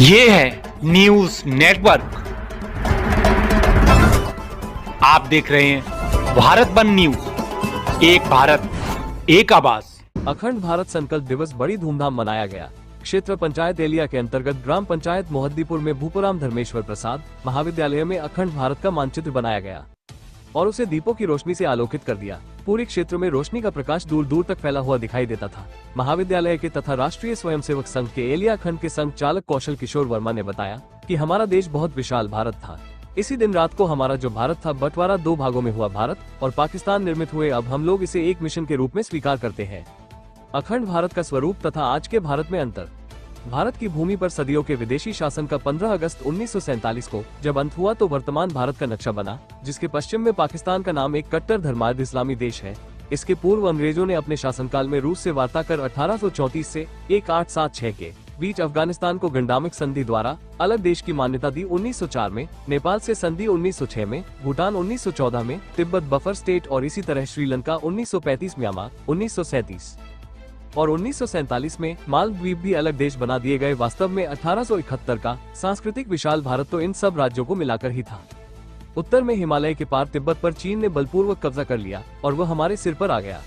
ये है news network. आप देख रहे हैं भारत वन न्यूज, एक भारत एक आवाज। अखंड भारत संकल्प दिवस बड़ी धूमधाम मनाया गया। क्षेत्र पंचायत एलिया के अंतर्गत ग्राम पंचायत मोहद्दीपुर में भूपुराम धर्मेश्वर प्रसाद महाविद्यालय में अखंड भारत का मानचित्र बनाया गया और उसे दीपों की रोशनी से आलोकित कर दिया। पूरे क्षेत्र में रोशनी का प्रकाश दूर दूर तक फैला हुआ दिखाई देता था। महाविद्यालय के तथा राष्ट्रीय स्वयंसेवक संघ के एलिया खंड के संघ चालक कौशल किशोर वर्मा ने बताया कि हमारा देश बहुत विशाल भारत था। इसी दिन रात को हमारा जो भारत था बंटवारा दो भागों में हुआ। भारत और पाकिस्तान निर्मित हुए। अब हम लोग इसे एक मिशन के रूप में स्वीकार करते हैं। अखंड भारत का स्वरूप तथा आज के भारत में अंतर। भारत की भूमि पर सदियों के विदेशी शासन का 15 अगस्त 1947 को जब अंत हुआ तो वर्तमान भारत का नक्शा बना, जिसके पश्चिम में पाकिस्तान का नाम एक कट्टर धर्मार्थ इस्लामी देश है। इसके पूर्व अंग्रेजों ने अपने शासनकाल में रूस से वार्ता कर 1834 से 1876 के बीच अफगानिस्तान को गंडामिक संधि द्वारा अलग देश की मान्यता दी। 1904 में नेपाल से संधि, 1906 में भूटान, 1914 में तिब्बत बफर स्टेट और इसी तरह श्रीलंका, 1935 म्यांमार, 1937 और 1947 में मालदीव भी अलग देश बना दिए गए। वास्तव में 1871 का सांस्कृतिक विशाल भारत तो इन सब राज्यों को मिलाकर ही था। उत्तर में हिमालय के पार तिब्बत पर चीन ने बलपूर्वक कब्जा कर लिया और वह हमारे सिर पर आ गया।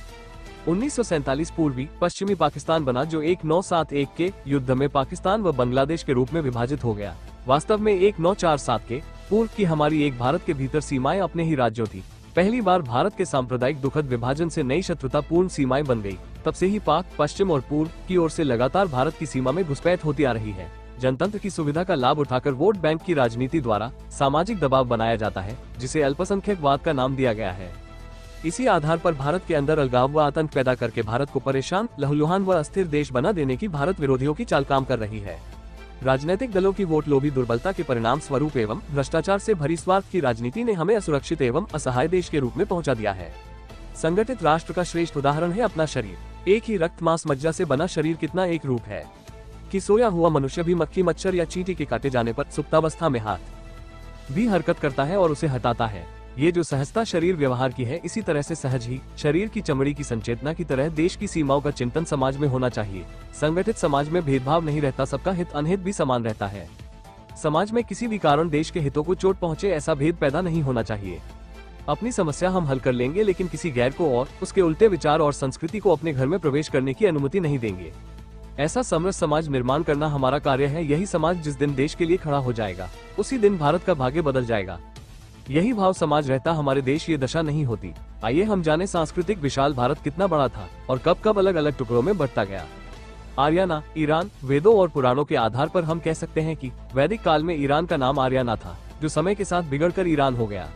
1947 पूर्वी पश्चिमी पाकिस्तान बना, जो 1971 के युद्ध में पाकिस्तान व बांग्लादेश के रूप में विभाजित हो गया। वास्तव में 1947 के पूर्व की हमारी एक भारत के भीतर सीमाएं अपने ही राज्यों थी। पहली बार भारत के सांप्रदायिक दुखद विभाजन से नई शत्रुता पूर्ण सीमाएं बन गई। तब से ही पाक, पश्चिम और पूर्व की ओर से लगातार भारत की सीमा में घुसपैठ होती आ रही है। जनतंत्र की सुविधा का लाभ उठाकर वोट बैंक की राजनीति द्वारा सामाजिक दबाव बनाया जाता है, जिसे अल्पसंख्यकवाद का नाम दिया गया है। इसी आधार पर भारत के अंदर अलगाव व आतंक पैदा करके भारत को परेशान, लहूलुहान व अस्थिर देश बना देने की भारत विरोधियों की चाल काम कर रही है। राजनीतिक दलों की वोट लोभी दुर्बलता के परिणाम स्वरूप एवं भ्रष्टाचार से भरी स्वार्थ की राजनीति ने हमें असुरक्षित एवं असहाय देश के रूप में पहुंचा दिया है। संगठित राष्ट्र का श्रेष्ठ उदाहरण है अपना शरीर। एक ही रक्त मांस मज्जा से बना शरीर कितना एक रूप है कि सोया हुआ मनुष्य भी मक्खी, मच्छर या चींटी के काटे जाने पर सुप्तावस्था में हाथ भी हरकत करता है और उसे हटाता है। ये जो सहजता शरीर व्यवहार की है, इसी तरह से सहज ही शरीर की चमड़ी की संचेतना की तरह देश की सीमाओं का चिंतन समाज में होना चाहिए। संगठित समाज में भेदभाव नहीं रहता, सबका हित अनहित भी समान रहता है। समाज में किसी भी कारण देश के हितों को चोट पहुंचे, ऐसा भेद पैदा नहीं होना चाहिए। अपनी समस्या हम हल कर लेंगे, लेकिन किसी गैर को और उसके उल्टे विचार और संस्कृति को अपने घर में प्रवेश करने की अनुमति नहीं देंगे। ऐसा समरस समाज निर्माण करना हमारा कार्य है। यही समाज जिस दिन देश के लिए खड़ा हो जाएगा, उसी दिन भारत का भाग्य बदल जाएगा। यही भाव समाज रहता हमारे देश ये दशा नहीं होती। आइए हम जाने सांस्कृतिक विशाल भारत कितना बड़ा था और कब कब अलग अलग टुकड़ों में बंटता गया। Aryna, Iran. वेदों और पुराणों के आधार पर हम कह सकते हैं कि वैदिक काल में ईरान का नाम आर्याना था, जो समय के साथ बिगड़कर ईरान हो गया।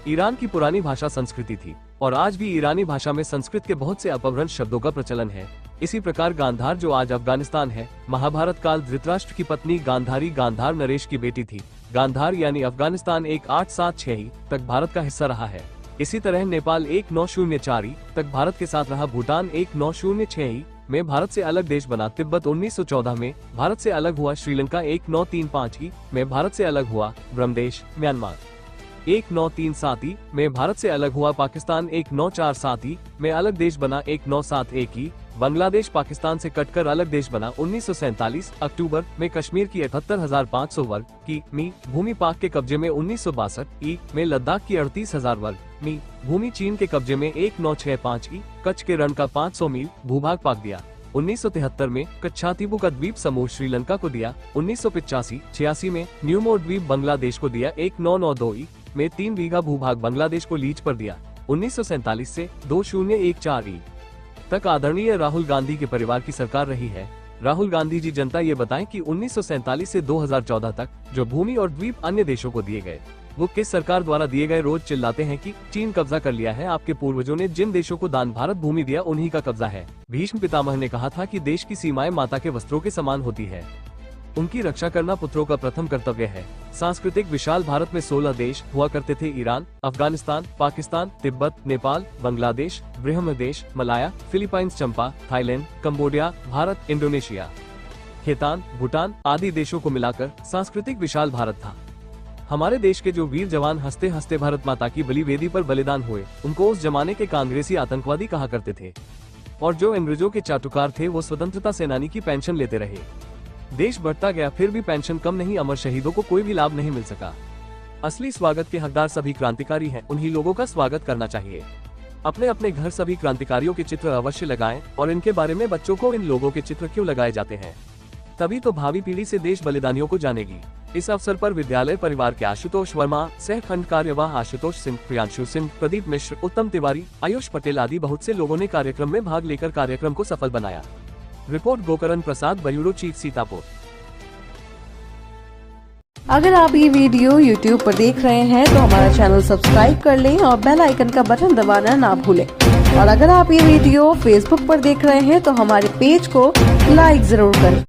ईरान की पुरानी भाषा संस्कृति थी और आज भी ईरानी भाषा में संस्कृत के बहुत से अपभ्रंश शब्दों का प्रचलन है। इसी प्रकार गांधार, जो आज अफगानिस्तान है, महाभारत काल धृतराष्ट्र की पत्नी गांधारी, गांधार नरेश की बेटी थी। गांधार यानी अफगानिस्तान 1876 तक भारत का हिस्सा रहा है। इसी तरह नेपाल 1904 तक भारत के साथ रहा। भूटान 1906 में भारत से अलग देश बना। तिब्बत 1914 में भारत से अलग हुआ। श्रीलंका 1935 में भारत से अलग हुआ। ब्रह्मदेश, म्यांमार 1937 में भारत से अलग हुआ। पाकिस्तान 1947 में अलग देश बना। 1971 बांग्लादेश पाकिस्तान से कटकर अलग देश बना। 1947 अक्टूबर में कश्मीर की 78,500 वर्ग की मी भूमि पाक के कब्जे में। 1962 में लद्दाख की 38,000 वर्ग मी भूमि चीन के कब्जे में। 1965 कच्छ के रण का 500 मील भूभाग पाक दिया। 1973 में कच्छातीबू का द्वीप समूह श्रीलंका को दिया। 1985-86 में न्यूमो द्वीप बांग्लादेश को दिया। 1992 में 3 बीघा भूभाग बांग्लादेश को लीज पर दिया। 1947 से 2014 तक आदरणीय राहुल गांधी के परिवार की सरकार रही है। राहुल गांधी जी जनता ये बताएं कि 1947 से 2014 तक जो भूमि और द्वीप अन्य देशों को दिए गए, वो किस सरकार द्वारा दिए गए। रोज चिल्लाते हैं कि चीन कब्जा कर लिया है। आपके पूर्वजों ने जिन देशों को दान भारत भूमि दिया, उन्हीं का कब्जा है। भीष्म पितामह ने कहा था कि देश की सीमाएं माता के वस्त्रों के समान होती है, उनकी रक्षा करना पुत्रों का प्रथम कर्तव्य है। सांस्कृतिक विशाल भारत में 16 देश हुआ करते थे। Iran, Afghanistan, Pakistan, Tibet, Nepal, Bangladesh, Brahmadesh, Malaya, Philippines, Champa, Thailand, Cambodia, Bharat, Indonesia, Khetan, Bhutan आदि देशों को मिलाकर सांस्कृतिक विशाल भारत था। हमारे देश के जो वीर जवान हंसते हंसते भारत माता की बलिवेदी पर बलिदान हुए, उनको उस जमाने के कांग्रेसी आतंकवादी कहा करते थे। और जो अंग्रेजों के चाटुकार थे, वो स्वतंत्रता सेनानी की पेंशन लेते रहे। देश बढ़ता गया फिर भी पेंशन कम नहीं, अमर शहीदों को कोई भी लाभ नहीं मिल सका। असली स्वागत के हकदार सभी क्रांतिकारी हैं, उन्हीं लोगों का स्वागत करना चाहिए। अपने अपने घर सभी क्रांतिकारियों के चित्र अवश्य लगाएं और इनके बारे में बच्चों को इन लोगों के चित्र क्यों लगाए जाते हैं, तभी तो भावी पीढ़ी से देश बलिदानियों को जानेगी। इस अवसर पर विद्यालय परिवार के आशुतोष वर्मा, सह खंड कार्यवाह आशुतोष सिंह, प्रियांशु सिंह, प्रदीप मिश्र, उत्तम तिवारी, आयुष पटेल आदि बहुत से लोगों ने कार्यक्रम में भाग लेकर कार्यक्रम को सफल बनाया। रिपोर्ट गोकरण प्रसाद, ब्यूरो चीफ, सीतापुर। अगर आप ये वीडियो YouTube पर देख रहे हैं तो हमारा चैनल सब्सक्राइब कर लें और बेल आइकन का बटन दबाना ना भूलें। और अगर आप ये वीडियो Facebook पर देख रहे हैं तो हमारे पेज को लाइक जरूर करें।